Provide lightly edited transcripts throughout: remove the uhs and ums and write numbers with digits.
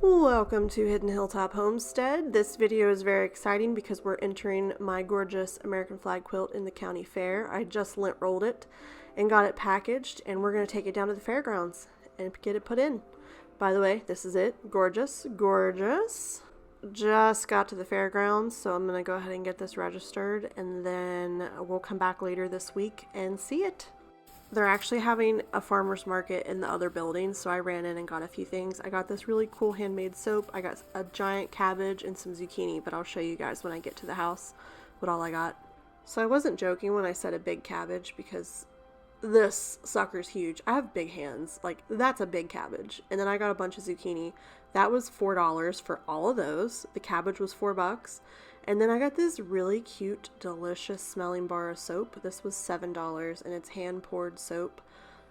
Welcome to Hidden Hilltop Homestead. This video is very exciting because we're entering my gorgeous American flag quilt in the county fair. I just lint rolled it and got it packaged, and we're going to take it down to the fairgrounds and get it put in. By the way, this is it. Gorgeous, gorgeous. Just got to the fairgrounds, so I'm going to go ahead and get this registered, and then we'll come back later this week and see it. They're actually having a farmer's market in the other building, so I ran in and got a few things. I got this really cool handmade soap. I got a giant cabbage and some zucchini, but I'll show you guys when I get to the house what all I got. So I wasn't joking when I said a big cabbage, because this sucker's huge. I have big hands. Like, that's a big cabbage. And then I got a bunch of zucchini. That was $4 for all of those. The cabbage was $4. And then I got this really cute, delicious smelling bar of soap. This was $7, and it's hand-poured soap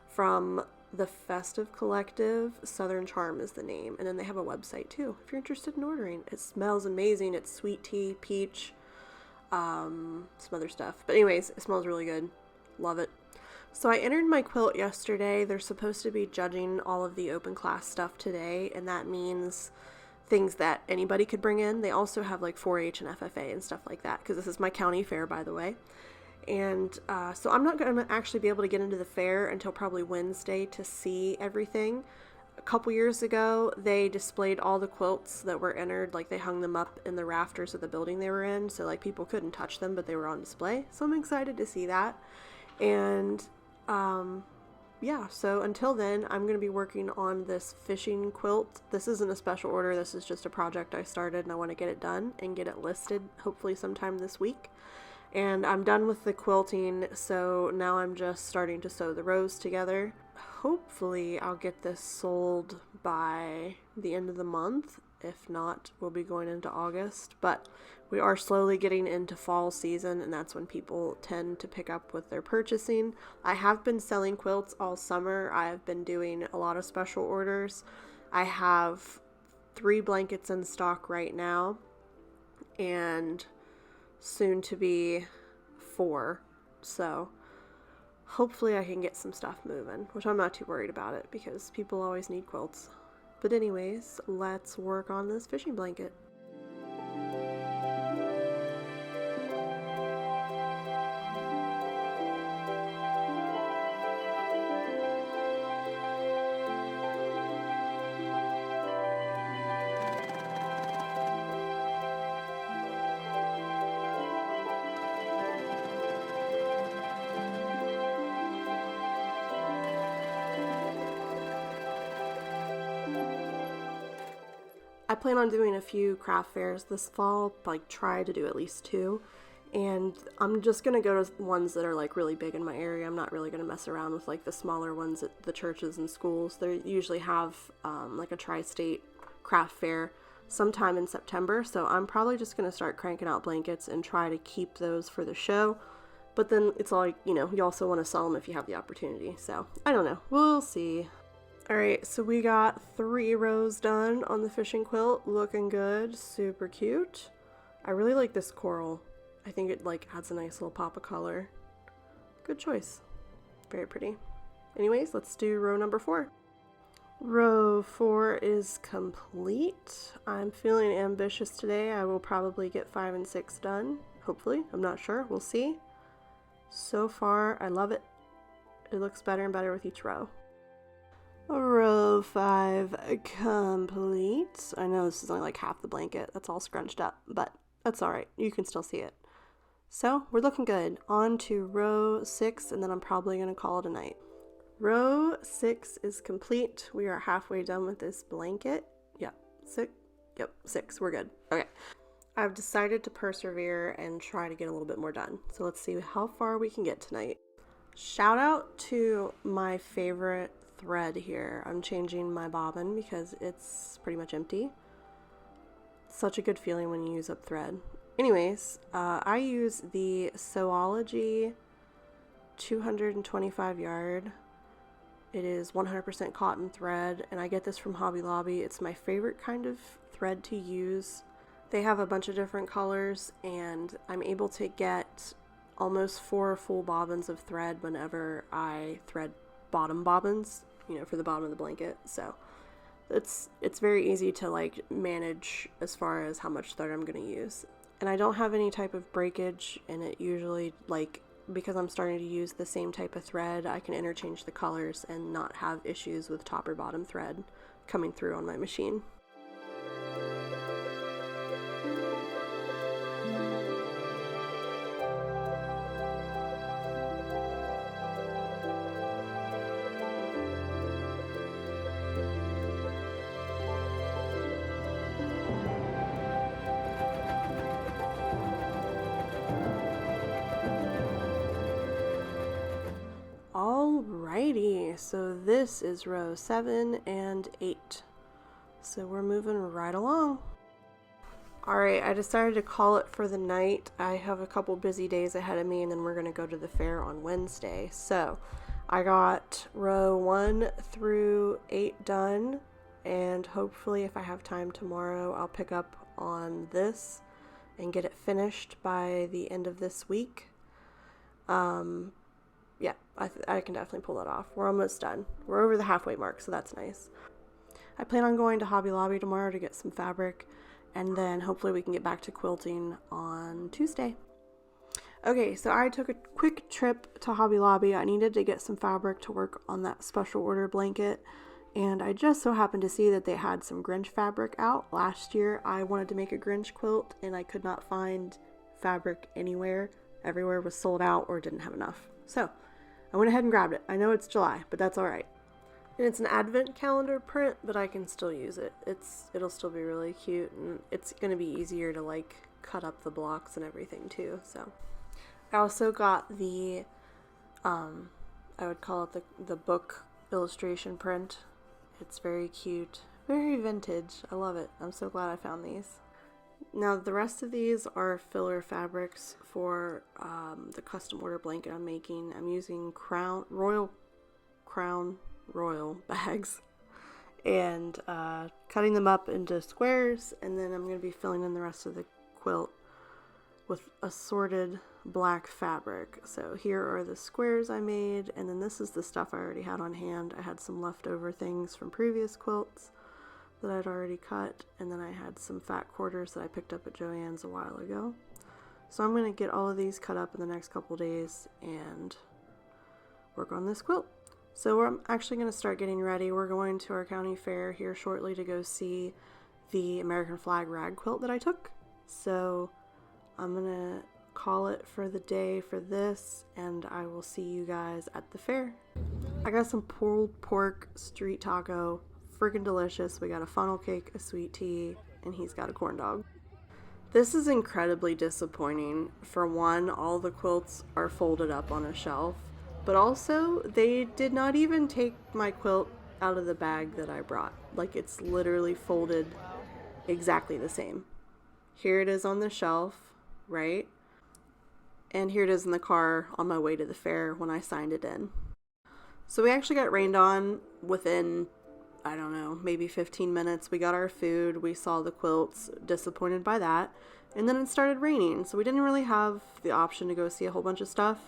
from the Festive Collective. Southern Charm is the name. And then they have a website, too, if you're interested in ordering. It smells amazing. It's sweet tea, peach, some other stuff. But anyways, it smells really good. Love it. So I entered my quilt yesterday. They're supposed to be judging all of the open class stuff today, and that means things that anybody could bring in. They also have like 4-H and FFA and stuff like that, because this is my county fair, by the way. And so I'm not going to actually be able to get into the fair until probably Wednesday to see everything. A couple years ago, they displayed all the quilts that were entered. Like, they hung them up in the rafters of the building they were in, so like people couldn't touch them, but they were on display. So I'm excited to see that. And yeah, so until then, I'm going to be working on this fishing quilt. This isn't a special order. This is just a project I started, and I want to get it done and get it listed hopefully sometime this week. And I'm done with the quilting, so now I'm just starting to sew the rows together. Hopefully I'll get this sold by the end of the month. If not, we'll be going into August. But we are slowly getting into fall season, and that's when people tend to pick up with their purchasing. I have been selling quilts all summer. I have been doing a lot of special orders. I have 3 blankets in stock right now, and soon to be 4. So hopefully I can get some stuff moving, which I'm not too worried about it because people always need quilts. But anyways, let's work on this fishing blanket. I plan on doing a few craft fairs this fall, like try to do at least 2, and I'm just going to go to ones that are like really big in my area. I'm not really going to mess around with like the smaller ones at the churches and schools. They usually have like a tri-state craft fair sometime in September, so I'm probably just going to start cranking out blankets and try to keep those for the show. But then it's like, you know, you also want to sell them if you have the opportunity, so I don't know. We'll see. Alright, so we got 3 rows done on the fishing quilt. Looking good. Super cute. I really like this coral. I think it like adds a nice little pop of color. Good choice. Very pretty. Anyways, let's do row number 4. Row 4 is complete. I'm feeling ambitious today. I will probably get 5 and 6 done. Hopefully. I'm not sure. We'll see. So far, I love it. It looks better and better with each row. Row 5 complete. I know this is only like half the blanket. That's all scrunched up, but that's alright. You can still see it. So, we're looking good. On to row 6, and then I'm probably going to call it a night. Row 6 is complete. We are halfway done with this blanket. Yep, 6. We're good. Okay. I've decided to persevere and try to get a little bit more done. So let's see how far we can get tonight. Shout out to my favorite thread here. I'm changing my bobbin because it's pretty much empty. Such a good feeling when you use up thread. Anyways, I use the Sewology 225 yard. It is 100% cotton thread, and I get this from Hobby Lobby. It's my favorite kind of thread to use. They have a bunch of different colors, and I'm able to get almost 4 full bobbins of thread whenever I thread bottom bobbins, you know, for the bottom of the blanket. So it's very easy to like manage as far as how much thread I'm going to use. And I don't have any type of breakage, and it usually, like, because I'm starting to use the same type of thread, I can interchange the colors and not have issues with top or bottom thread coming through on my machine. Alrighty, so this is row 7 and 8. So we're moving right along. Alright, I decided to call it for the night. I have a couple busy days ahead of me, and then we're going to go to the fair on Wednesday. So I got row 1 through 8 done, and hopefully if I have time tomorrow, I'll pick up on this and get it finished by the end of this week. Yeah, I can definitely pull that off. We're almost done. We're over the halfway mark, so that's nice. I plan on going to Hobby Lobby tomorrow to get some fabric, and then hopefully we can get back to quilting on Tuesday. Okay, so I took a quick trip to Hobby Lobby. I needed to get some fabric to work on that special order blanket, and I just so happened to see that they had some Grinch fabric out. Last year I wanted to make a Grinch quilt, and I could not find fabric anywhere. Everywhere was sold out or didn't have enough. So I went ahead and grabbed it. I know it's July, but that's alright. And it's an advent calendar print, but I can still use it. It'll still be really cute, and it's going to be easier to like cut up the blocks and everything too. So I also got the I would call it the book illustration print. It's very cute, very vintage. I love it. I'm so glad I found these. Now the rest of these are filler fabrics for the custom order blanket I'm making. I'm using Royal bags and cutting them up into squares, and then I'm going to be filling in the rest of the quilt with assorted black fabric. So here are the squares I made, and then this is the stuff I already had on hand. I had some leftover things from previous quilts that I'd already cut, and then I had some fat quarters that I picked up at Joann's a while ago. So I'm going to get all of these cut up in the next couple days and work on this quilt. So I'm actually going to start getting ready. We're going to our county fair here shortly to go see the American flag rag quilt that I took. So I'm going to call it for the day for this, and I will see you guys at the fair. I got some pulled pork street taco. Freaking delicious. We got a funnel cake, a sweet tea, and he's got a corn dog. This is incredibly disappointing. For one, all the quilts are folded up on a shelf, but also they did not even take my quilt out of the bag that I brought. Like, it's literally folded exactly the same. Here it is on the shelf, right? And here it is in the car on my way to the fair when I signed it in. So we actually got rained on within, I don't know, maybe 15 minutes. We got our food, we saw the quilts, disappointed by that, and then it started raining, so we didn't really have the option to go see a whole bunch of stuff,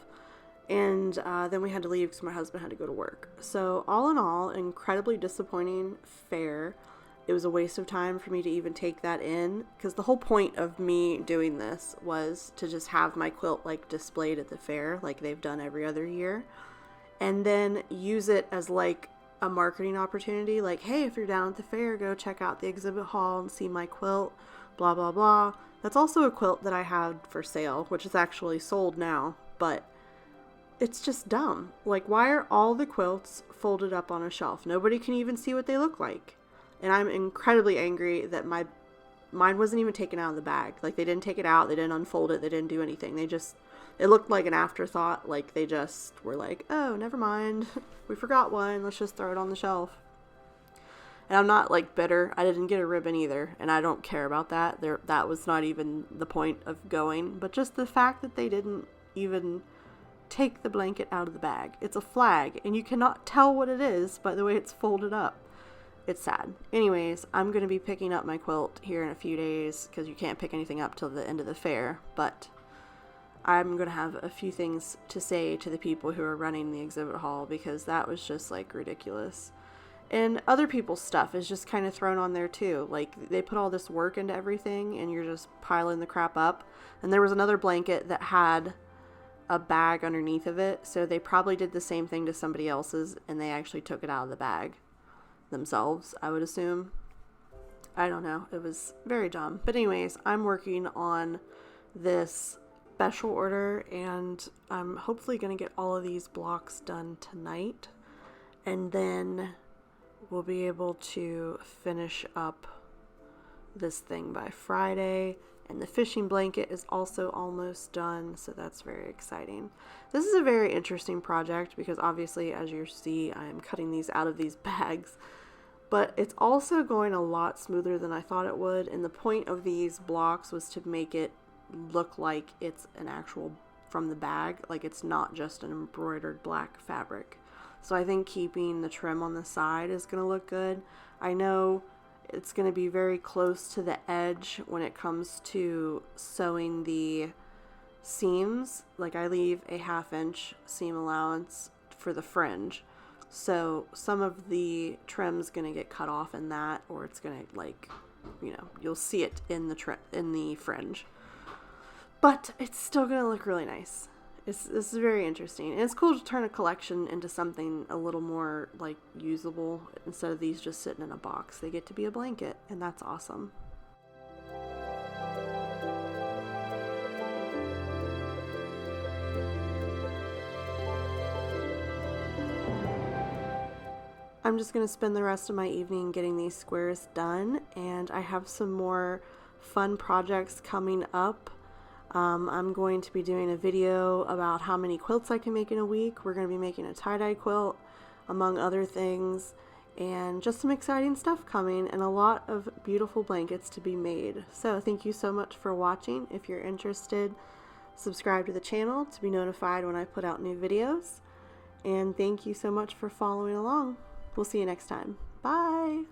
and then we had to leave because my husband had to go to work. So all in all, incredibly disappointing fair. It was a waste of time for me to even take that in, because the whole point of me doing this was to just have my quilt like displayed at the fair like they've done every other year, and then use it as like a marketing opportunity, like, hey, if you're down at the fair, go check out the exhibit hall and see my quilt, blah blah blah. That's also a quilt that I had for sale, which is actually sold now, but it's just dumb. Like, why are all the quilts folded up on a shelf? Nobody can even see what they look like. And I'm incredibly angry that mine wasn't even taken out of the bag. Like, they didn't take it out, they didn't unfold it, they didn't do anything. It looked like an afterthought, like they just were like, oh, never mind, we forgot one, let's just throw it on the shelf. And I'm not like bitter, I didn't get a ribbon either, and I don't care about that. That was not even the point of going, but just the fact that they didn't even take the blanket out of the bag. It's a flag, and you cannot tell what it is by the way it's folded up. It's sad. Anyways, I'm going to be picking up my quilt here in a few days, because you can't pick anything up till the end of the fair, but I'm going to have a few things to say to the people who are running the exhibit hall, because that was just like ridiculous. And other people's stuff is just kind of thrown on there too. Like, they put all this work into everything and you're just piling the crap up. And there was another blanket that had a bag underneath of it, so they probably did the same thing to somebody else's and they actually took it out of the bag themselves, I would assume. I don't know. It was very dumb. But anyways, I'm working on this special order and I'm hopefully going to get all of these blocks done tonight, and then we'll be able to finish up this thing by Friday. And the fishing blanket is also almost done, so that's very exciting. This is a very interesting project because obviously, as you see, I am cutting these out of these bags. But it's also going a lot smoother than I thought it would, and the point of these blocks was to make it look like it's an actual from the bag, like it's not just an embroidered black fabric. So I think keeping the trim on the side is going to look good. I know it's going to be very close to the edge when it comes to sewing the seams. Like, I leave a 1/2 inch seam allowance for the fringe. So some of the trim's going to get cut off in that, or it's going to, like, you know, you'll see it in the fringe. But it's still going to look really nice. This is very interesting. And it's cool to turn a collection into something a little more, like, usable instead of these just sitting in a box. They get to be a blanket, and that's awesome. I'm just going to spend the rest of my evening getting these squares done, and I have some more fun projects coming up. I'm going to be doing a video about how many quilts I can make in a week. We're going to be making a tie-dye quilt, among other things, and just some exciting stuff coming, and a lot of beautiful blankets to be made. So thank you so much for watching. If you're interested, subscribe to the channel to be notified when I put out new videos. And thank you so much for following along. We'll see you next time. Bye!